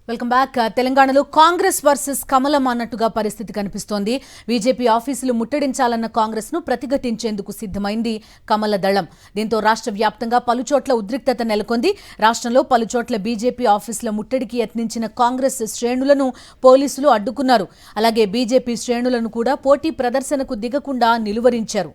Welcome back. తెలంగాణలో Congress versus కమలం అన్నట్టుగా పరిస్థితి కనిపిస్తోంది. బీజేపీ ఆఫీసులు ముట్టడించాలన్న కాంగ్రెస్ ను ప్రతిఘటించేందుకు సిద్ధమైంది కమల దళం. దీంతో రాష్ట్ర వ్యాప్తంగా పలుచోట్ల ఉద్రిక్తత నెలకొంది. రాష్ట్రంలో పలుచోట్ల బీజేపీ ఆఫీసుల ముట్టడికి యత్నించిన కాంగ్రెస్ శ్రేణులను పోలీసులు అడ్డుకున్నారు. అలాగే బీజేపీ శ్రేణులను కూడా పోటీ ప్రదర్శనకు దిగకుండా నిలువరించారు.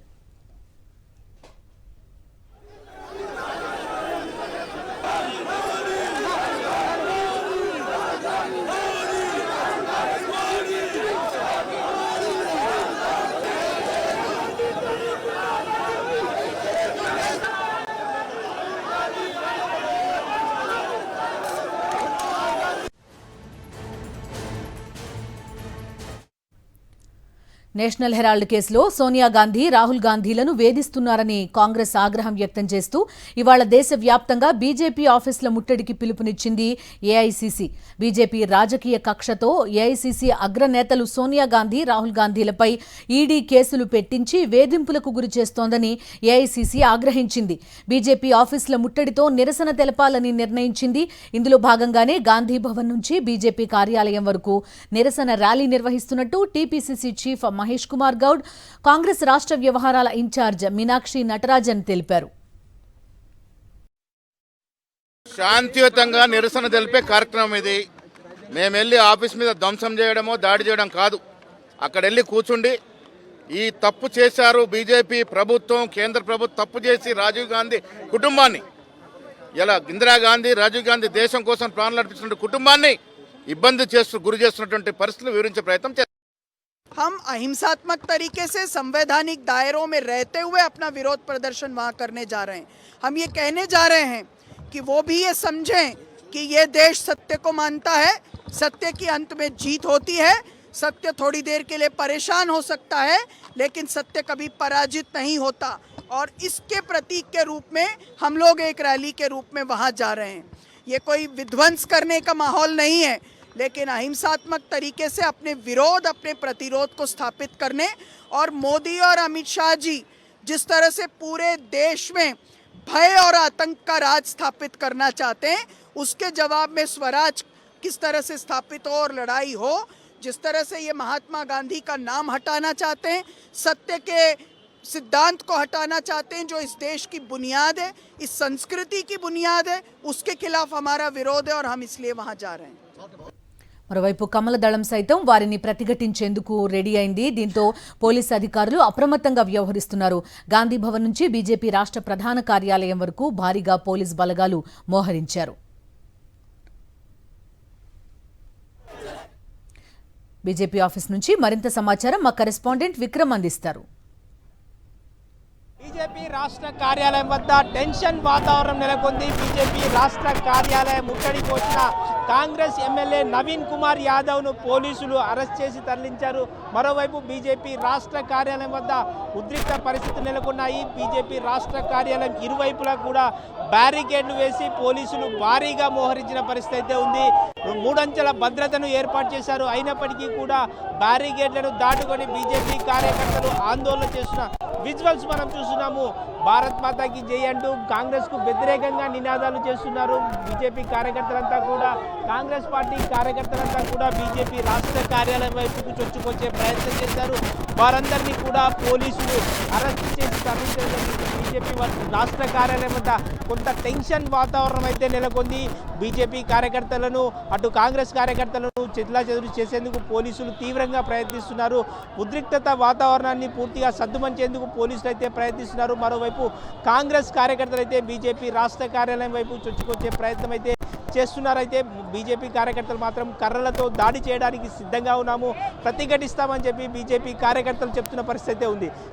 నేషనల్ హెరాల్డ్ కేసులో సోనియా గాంధీ, రాహుల్ గాంధీలను వేధిస్తున్నారని కాంగ్రెస్ ఆగ్రహం వ్యక్తం చేస్తూ ఇవాళ దేశవ్యాప్తంగా బీజేపీ ఆఫీసుల ముట్టడికి పిలుపునిచ్చింది ఏఐసీసీ. బీజేపీ రాజకీయ కక్షతో ఏఐసీసీ అగ్రనేతలు సోనియా గాంధీ, రాహుల్ గాంధీలపై ఈడీ కేసులు పెట్టించి వేధింపులకు గురి చేస్తోందని ఏఐసీసీ ఆగ్రహించింది. బీజేపీ ఆఫీసుల ముట్టడితో నిరసన తెలపాలని నిర్ణయించింది. ఇందులో భాగంగానే గాంధీ భవన్ నుంచి బీజేపీ కార్యాలయం వరకు నిరసన ర్యాలీ నిర్వహిస్తున్నట్టు టీపీసీసీ చీఫ్ మహేష్ కుమార్ గౌడ్, కాంగ్రెస్ రాష్ట్ర వ్యవహారాల ఇన్ఛార్జ్ మీనాక్షి నటరాజన్ తెలిపారు. శాంతియుతంగా నిరసన తెలిపే కార్యక్రమం ఇది. మేము వెళ్ళి ఆఫీస్ మీద ధ్వంసం చేయడమో దాడి చేయడం కాదు. అక్కడ వెళ్ళి కూర్చుండి ఈ తప్పు చేశారు బీజేపీ ప్రభుత్వం, కేంద్ర ప్రభుత్వం తప్పు చేసి రాజీవ్ గాంధీ కుటుంబాన్ని, ఇలా ఇందిరాగాంధీ, రాజీవ్ గాంధీ దేశం కోసం ప్రాణాలు అర్పించిన కుటుంబాన్ని ఇబ్బంది గురి చేస్తున్నటువంటి పరిస్థితులు వివరించే ప్రయత్నం చేస్తాం. हम अहिंसात्मक तरीके से संवैधानिक दायरों में रहते हुए अपना विरोध प्रदर्शन वहाँ करने जा रहे हैं. हम ये कहने जा रहे हैं कि वो भी ये समझें कि ये देश सत्य को मानता है, सत्य की अंत में जीत होती है. सत्य थोड़ी देर के लिए परेशान हो सकता है, लेकिन सत्य कभी पराजित नहीं होता. और इसके प्रतीक के रूप में हम लोग एक रैली के रूप में वहाँ जा रहे हैं. ये कोई विध्वंस करने का माहौल नहीं है, लेकिन अहिंसात्मक तरीके से अपने विरोध, अपने प्रतिरोध को स्थापित करने, और मोदी और अमित शाह जी जिस तरह से पूरे देश में भय और आतंक का राज स्थापित करना चाहते हैं, उसके जवाब में स्वराज किस तरह से स्थापित हो और लड़ाई हो. जिस तरह से ये महात्मा गांधी का नाम हटाना चाहते हैं, सत्य के सिद्धांत को हटाना चाहते हैं, जो इस देश की बुनियाद है, इस संस्कृति की बुनियाद है, उसके खिलाफ हमारा विरोध है और हम इसलिए वहाँ जा रहे हैं. మరోవైపు కమల దళం సైతం వారిని ప్రతిఘటించేందుకు రెడీ అయింది. దీంతో పోలీసు అధికారులు అప్రమత్తంగా వ్యవహరిస్తున్నారు. గాంధీ భవన్ నుంచి బీజేపీ రాష్ట్ర ప్రధాన కార్యాలయం వరకు భారీగా పోలీసు బలగాలు మోహరించారు. బీజేపీ ఆఫీస్ నుంచి మరింత సమాచారం మా కరెస్పాండెంట్ విక్రమ్ అందిస్తారు. బీజేపీ రాష్ట్ర కార్యాలయం వద్ద టెన్షన్ వాతావరణం నెలకొంది. బీజేపీ రాష్ట్ర కార్యాలయం ముట్టడికి వచ్చిన కాంగ్రెస్ ఎమ్మెల్యే నవీన్ కుమార్ యాదవ్ను పోలీసులు అరెస్ట్ చేసి తరలించారు. మరోవైపు బీజేపీ రాష్ట్ర కార్యాలయం వద్ద ఉద్రిక్త పరిస్థితులు నెలకొన్నాయి. బీజేపీ రాష్ట్ర కార్యాలయం ఇరువైపులా కూడా బ్యారికేడ్లు వేసి పోలీసులు భారీగా మోహరించిన పరిస్థితి అయితే ఉంది. 3 అంచెల భద్రతను ఏర్పాటు చేశారు. అయినప్పటికీ కూడా బ్యారికేడ్లను దాటుకొని బీజేపీ కార్యకర్తలు ఆందోళన చేస్తున్న విజువల్స్ మనం చూస్తున్నాము. భారత్ మాతాకి జై అంటూ కాంగ్రెస్ కు వ్యతిరేకంగా నినాదాలు చేస్తున్నారు బీజేపీ కార్యకర్తలంతా కూడా. కాంగ్రెస్ పార్టీ కార్యకర్తలంతా కూడా బీజేపీ రాష్ట్ర కార్యాలయం వైపుకు చొచ్చుకొచ్చే ప్రయత్నం చేశారు. వారందరినీ కూడా పోలీసులు అరెస్ట్ చేసి తరలించడం. బీజేపీ రాష్ట్ర కార్యాలయం వద్ద కొంత టెన్షన్ వాతావరణం అయితే నెలకొంది. బీజేపీ కార్యకర్తలను, అటు కాంగ్రెస్ కార్యకర్తలను చెల్లాచెదురు చేసేందుకు పోలీసులు తీవ్రంగా ప్రయత్నిస్తున్నారు. ఉద్రిక్తత వాతావరణాన్ని పూర్తిగా సద్దుమంచేందుకు పోలీసులు అయితే ప్రయత్నిస్తున్నారు. మరోవైపు కాంగ్రెస్ కార్యకర్తలు అయితే బీజేపీ రాష్ట్ర కార్యాలయం వైపు చొచ్చుకొచ్చే ప్రయత్నం అయితే చేస్తున్నారైతే బీజేపీ కార్యకర్తలు మాత్రం కర్రలతో దాడి చేయడానికి సిద్ధంగా ఉన్నాము, ప్రతిఘటిస్తామని చెప్పి బీజేపీ కార్యకర్తలు చెప్తున్న పరిస్థితి ఉంది.